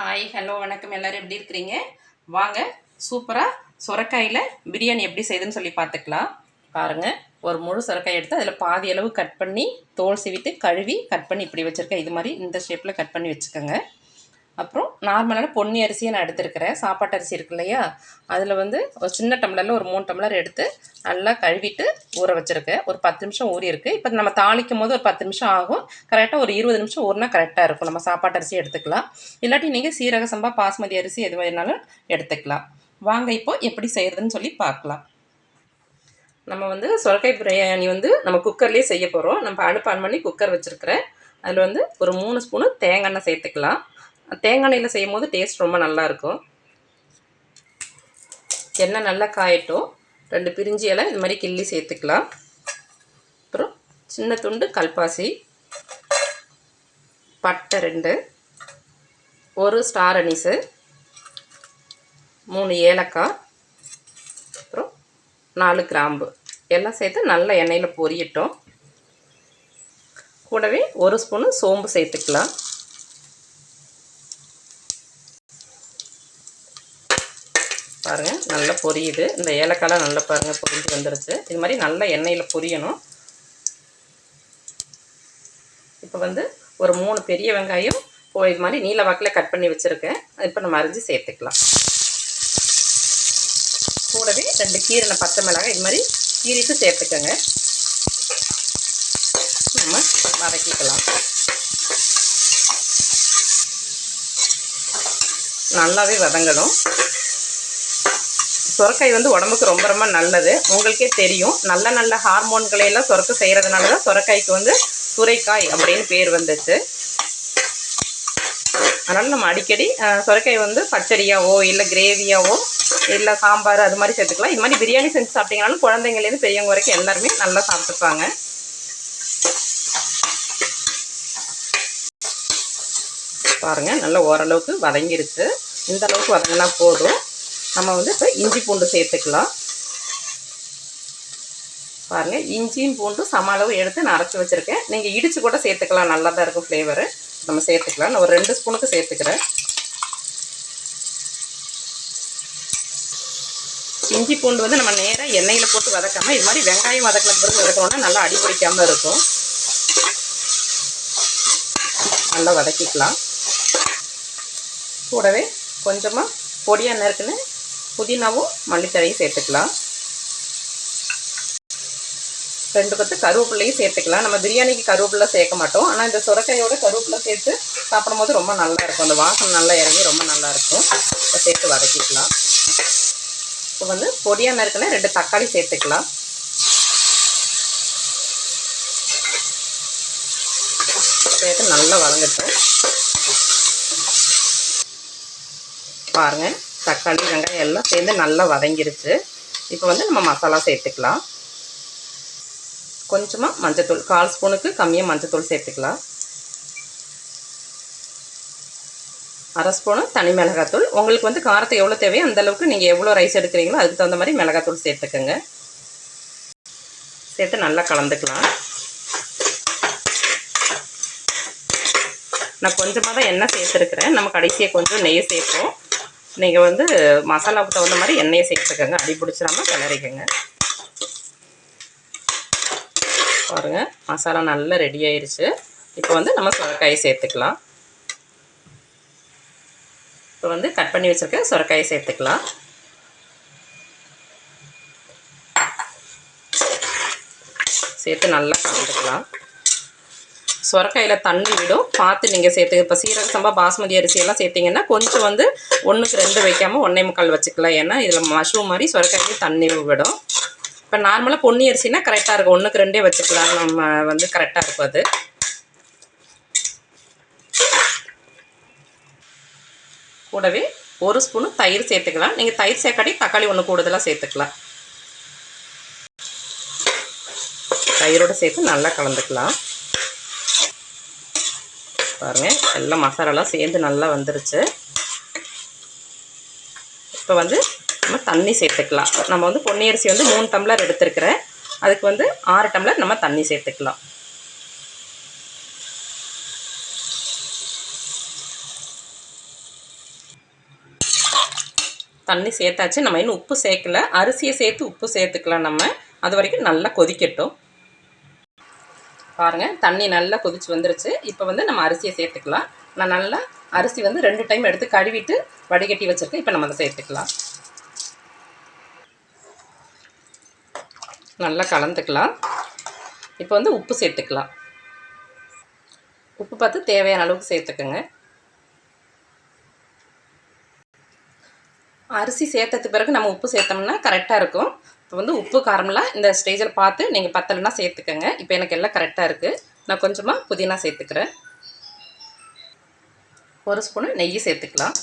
Hi hello வணக்கம். எல்லோரும் எப்படி இருக்கிறீங்க? வாங்க சூப்பராக சுரக்காயில் பிரியாணி எப்படி செய்யுதுன்னு சொல்லி பார்த்துக்கலாம். பாருங்கள், ஒரு முழு சுரக்காய் எடுத்து அதில் பாதி அளவு கட் பண்ணி தோல் சீவிட்டு கழுவி கட் பண்ணி இப்படி வச்சுருக்கேன். இது மாதிரி இந்த ஷேப்பில் கட் பண்ணி வச்சுக்கோங்க. அப்புறம் நார்மலான பொன்னி அரிசியை நான் எடுத்துருக்கிறேன். சாப்பாட்டு அரிசி இருக்கு இல்லையா, அதில் ஒரு சின்ன டம்ளரில் ஒரு 3 டம்ளர் எடுத்து நல்லா கழுவிட்டு ஊற வச்சுருக்கேன். ஒரு 10 நிமிஷம் ஊறி இருக்குது. இப்போ நம்ம தாளிக்கும் போது ஒரு 10 நிமிஷம் ஆகும். கரெக்டாக ஒரு 20 நிமிஷம் ஊறினா கரெக்டாக இருக்கும். நம்ம சாப்பாட்டு அரிசி எடுத்துக்கலாம். இல்லாட்டி நீங்கள் சீரக சம்பா பாஸ்மதி அரிசி எது வேணாலும் எடுத்துக்கலாம். வாங்க இப்போ எப்படி செய்கிறதுன்னு சொல்லி பார்க்கலாம். நம்ம சுரக்காய் பிரியாணி நம்ம குக்கர்லேயே செய்ய போகிறோம். நம்ம அடுப்பு ஆன் பண்ணி குக்கர் வச்சுருக்கிறேன். அதில் ஒரு 3 ஸ்பூனு தேங்காய் எண்ணெய் சேர்த்துக்கலாம். தேங்காய் எண்ணெயில் செய்யும் போது டேஸ்ட் ரொம்ப நல்லாயிருக்கும். எண்ணெய் நல்லா காயட்டும். 2 பிரிஞ்சி இலை இது மாதிரி கிள்ளி சேர்த்துக்கலாம். அப்புறம் சின்ன துண்டு கல்பாசி, பட்டை 2, 1 ஸ்டார் அனீஸு, 3 ஏலக்காய், அப்புறம் 4 கிராம்பு எல்லாம் சேர்த்து நல்லா எண்ணெயில் பொரியட்டும். கூடவே 1 ஸ்பூனு சோம்பு சேர்த்துக்கலாம். பாருங்கள், நல்லா பொரியுது. இந்த ஏலக்காய்லாம் நல்லா பாருங்கள் பொரிஞ்சு வந்துருச்சு. இது மாதிரி நல்லா எண்ணெயில் பொரியணும். இப்போ ஒரு 3 பெரிய வெங்காயம் இது மாதிரி நீல வாக்கில் கட் பண்ணி வச்சுருக்கேன். இப்போ நம்ம அரிஞ்சு சேர்த்துக்கலாம். கூடவே 2 கீரைன பச்சை மிளகாய் இது மாதிரி கீரிட்டு சேர்த்துக்கோங்க. நம்ம வதக்கிக்கலாம். நல்லாவே வதங்கணும். சுரக்காய் உடம்புக்கு ரொம்ப ரொம்ப நல்லது. உங்களுக்கே தெரியும், நல்ல ஹார்மோன்களையெல்லாம் சுரக்க செய்கிறதுனால தான் சுரக்காய்க்கு சுரைக்காய் அப்படின்னு பேர் வந்துச்சு. அதனால் நம்ம அடிக்கடி சுரக்காய் பச்சடியாவோ இல்லை கிரேவியாவோ இல்லை சாம்பார் அது மாதிரி சேர்த்துக்கலாம். இது மாதிரி பிரியாணி செஞ்சு சாப்பிட்டீங்கனாலும் குழந்தைங்கலேருந்து பெரியவங்க வரைக்கும் எல்லாருமே நல்லா சாப்பிட்டுப்பாங்க. பாருங்கள், நல்லா ஓரளவுக்கு வதங்கிருச்சு. இந்த அளவுக்கு வதங்கினா போதும். நம்ம இப்போ இஞ்சி பூண்டு சேர்த்துக்கலாம். பாருங்கள், இஞ்சியும் பூண்டும் சம அளவு எடுத்து நான் அரைச்சி வச்சுருக்கேன். நீங்கள் இடித்து கூட சேர்த்துக்கலாம், நல்லா தான் இருக்கும் ஃப்ளேவரு. நம்ம சேர்த்துக்கலாம். நான் ஒரு 2 ஸ்பூனுக்கு சேர்த்துக்கிறேன். இஞ்சி பூண்டு நம்ம நேராக எண்ணெயில் போட்டு வதக்காமல் இது மாதிரி வெங்காயம் வதக்கினது பிறகு வதக்கணும்னா நல்லா அடிபிடிக்காமல் இருக்கும். நல்லா வதக்கிக்கலாம். கூடவே கொஞ்சமாக பொடியாக நறுக்குன்னு புதினாவும் மல்லித்தழையும் சேர்த்துக்கலாம். 2 கொத்து கருவேப்பிலையும் சேர்த்துக்கலாம். நம்ம பிரியாணிக்கு கருவேப்பிலை சேர்க்க மாட்டோம், ஆனால் இந்த சுரக்காயோட கருவேப்பிலை சேர்த்து சாப்பிடும்போது ரொம்ப நல்லாயிருக்கும். அந்த வாசனை நல்லா இறங்கி ரொம்ப நல்லாயிருக்கும். இப்போ சேர்த்து வதக்கிக்கலாம். இப்போ பொடியாக நறுக்குன்னு 2 தக்காளி சேர்த்துக்கலாம். சேர்த்து நல்லா வதங்கட்டும். பாருங்கள், தக்காளி வெங்காயம் எல்லாம் சேர்ந்து நல்லா வதங்கிருச்சு. இப்போ நம்ம மசாலா சேர்த்துக்கலாம். கொஞ்சமாக மஞ்சத்தூள், 1/4 ஸ்பூனுக்கு கம்மியாக மஞ்சத்தூள் சேர்த்துக்கலாம். 1/2 ஸ்பூனு தனி மிளகாத்தூள். உங்களுக்கு காரத்தை எவ்வளோ தேவையோ அந்தளவுக்கு நீங்கள் எவ்வளோ ரைஸ் எடுக்கிறீங்களோ அதுக்கு தகுந்த மாதிரி மிளகாத்தூள் சேர்த்துக்கோங்க. சேர்த்து நல்லா கலந்துக்கலாம். நான் கொஞ்சமாக தான் எண்ணெய் சேர்த்துருக்குறேன். நம்ம கடைசியாக கொஞ்சம் நெய் சேர்ப்போம். நீங்கள் மசாலாவுக்கு தகுந்த மாதிரி எண்ணெயை சேர்த்துக்கோங்க. அடி பிடிச்சிடாமல் கிளறிக்கோங்க. பாருங்கள், மசாலா நல்லா ரெடி ஆயிடுச்சு. இப்போ நம்ம சுரக்காயை சேர்த்துக்கலாம். இப்போ கட் பண்ணி வச்சுருக்க சுரக்காயை சேர்த்துக்கலாம். சேர்த்து நல்லா கலந்துக்கலாம். சுரக்காயில் தண்ணி விடும், பார்த்து நீங்கள் சேர்த்து. இப்போ சீரக சம்பா பாஸ்மதி அரிசியெல்லாம் சேர்த்திங்கன்னா கொஞ்சம் 1க்கு 2 வைக்காமல் 1 1/4 வச்சுக்கலாம். ஏன்னா இதில் மஷ்ரூம் மாதிரி சுரக்காய்க்கு தண்ணி விடும். இப்போ நார்மலாக பொன்னி அரிசினா கரெக்டாக இருக்கும், 1க்கு 2 வச்சுக்கலாம். நம்ம கரெக்டாக இருக்கும் அது. கூடவே 1 ஸ்பூனு தயிர் சேர்த்துக்கலாம். நீங்கள் தயிர் சேர்க்காட்டி தக்காளி 1 கூடுதலாக சேர்த்துக்கலாம். தயிரோடு சேர்த்து நல்லா கலந்துக்கலாம். பாருங்கள், எல்லாம் மசாலாலாம் சேர்ந்து நல்லா வந்துருச்சு. இப்போ நம்ம தண்ணி சேர்த்துக்கலாம். நம்ம பொன்னி அரிசி 3 டம்ளர் எடுத்துருக்கிறேன். அதுக்கு 6 டம்ளர் நம்ம தண்ணி சேர்த்துக்கலாம். தண்ணி சேர்த்தாச்சு. நம்ம இன்னும் உப்பு சேர்க்கல. அரிசியை சேர்த்து உப்பு சேர்த்துக்கலாம் நம்ம. அது வரைக்கும் நல்லா கொதிக்கட்டும். பாருங்கள், தண்ணி நல்லா கொதிச்சு வந்துருச்சு. இப்போ வந்து நம்ம அரிசியை சேர்த்துக்கலாம். நான் நல்லா அரிசி வந்து 2 டைம் எடுத்து கழுவிட்டு வடிகட்டி வச்சுருக்கேன். இப்போ நம்ம அதை சேர்த்துக்கலாம். நல்லா கலந்துக்கலாம். இப்போ வந்து உப்பு சேர்த்துக்கலாம். உப்பு பார்த்து தேவையான அளவுக்கு சேர்த்துக்கோங்க. அரிசி சேர்த்ததுக்கு பிறகு நம்ம உப்பு சேர்த்தோம்னா கரெக்டாக இருக்கும். இப்போ வந்து உப்பு காரம்லாம் இந்த ஸ்டேஜில் பார்த்து நீங்கள் பத்தலைன்னா சேர்த்துக்கோங்க. இப்போ எனக்கு எல்லாம் கரெக்டாக இருக்குது. நான் கொஞ்சமாக புதினா சேர்த்துக்கிறேன். 1 ஸ்பூனு நெய் சேர்த்துக்கலாம்.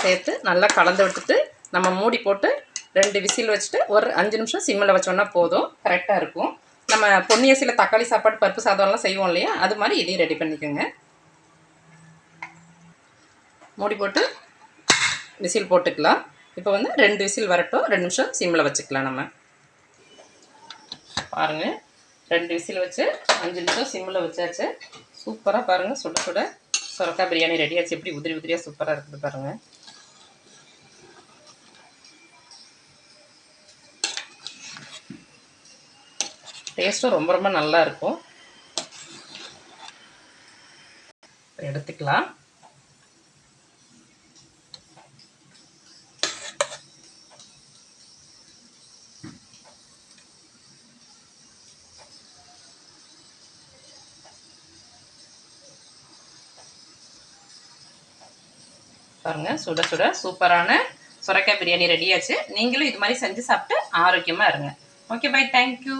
சேர்த்து நல்லா கலந்து விட்டுட்டு நம்ம மூடி போட்டு 2 விசில் வச்சுட்டு ஒரு 5 நிமிஷம் சிம்மில் வச்சோன்னா போதும். கரெக்டாக இருக்கும். நம்ம பொன்னி அரிசியில் தக்காளி சாப்பாடு பருப்பு சாதம்லாம் செய்வோம் இல்லையா, அது மாதிரி இதையும் ரெடி பண்ணிக்கோங்க. மூடி போட்டு விசில் போட்டுக்கலாம். இப்போ வந்து 2 விசில் வரட்டும். 2 நிமிஷம் சிம்மில் வச்சுக்கலாம். நம்ம பாருங்கள், 2 விசில் வச்சு 5 நிமிஷம் சிம்மில் வச்சாச்சு. சூப்பராக பாருங்கள், சுட சுட சொரக்காய் பிரியாணி ரெடி ஆச்சு. எப்படி உதிரி உதிரியாக சூப்பராக இருக்குது பாருங்கள். டேஸ்ட்டும் ரொம்ப ரொம்ப நல்லா இருக்கும். எடுத்துக்கலாம். பாருங்கள், சுட சுட சூப்பரான சொரக்காய் பிரியாணி ரெடி ஆச்சு. நீங்களும் இது மாதிரி செஞ்சு சாப்பிட்டு ஆரோக்கியமாக இருங்க. Okay, bye. தேங்க்யூ.